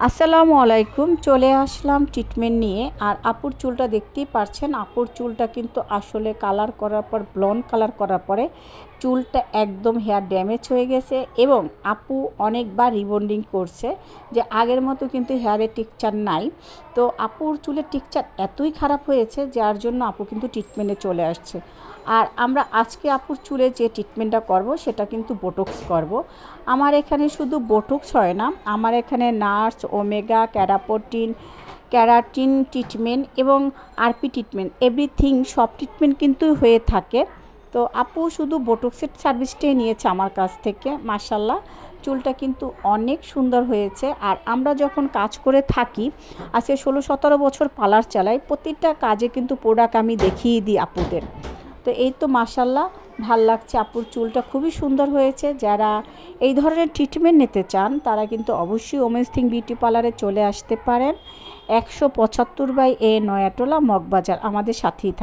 আসসালামু আলাইকুম। চলে আসলাম ট্রিটমেন্ট নিয়ে। আর আপুর চুলটা দেখতেই পারছেন, আপুর চুলটা কিন্তু আসলে কালার করার পর, ব্লন্ড কালার করার পরে চুলটা একদম হেয়ার ড্যামেজ হয়ে গেছে এবং আপু অনেকবার রিবন্ডিং করছে, যে আগের মতো কিন্তু হেয়ারের টেক্সচার নাই। তো আপুর চুলের টেক্সচার এতই খারাপ হয়েছে, যার জন্য আপু কিন্তু ট্রিটমেন্টে চলে আসছে। আর আমরা আজকে আপুর চুলে যে ট্রিটমেন্টটা করব সেটা কিন্তু বোটক্স করব। আমার এখানে শুধু বোটক্স হয় না, আমার এখানে নার্স, ওমেগা, ক্যারাটিন ট্রিটমেন্ট এবং আরপি ট্রিটমেন্ট, এভরিথিং সব ট্রিটমেন্ট কিন্তু হয়ে থাকে। তো আপু শুধু বোটক্সের সার্ভিসটাই নিয়েছে আমার কাছ থেকে। মাশাল্লাহ, চুলটা কিন্তু অনেক সুন্দর হয়েছে। আর আমরা যখন কাজ করে থাকি, আজকে 16-17 বছর পার্লার চালাই, প্রতিটা কাজে কিন্তু প্রোডাক্ট আমি দেখিয়ে দিই আপুদের। তো এই তো মাশাল্লাহ, ভাল লাগছে, আপুর চুলটা খুবই সুন্দর হয়েছে। যারা এই ধরনের ট্রিটমেন্ট নিতে চান তারা কিন্তু অবশ্যই ওমেন্স থিং বিউটি পার্লারে চলে আসতে পারেন। 175/A নয়াটোলা, মগবাজার, আমাদের সাথেই থাকুন।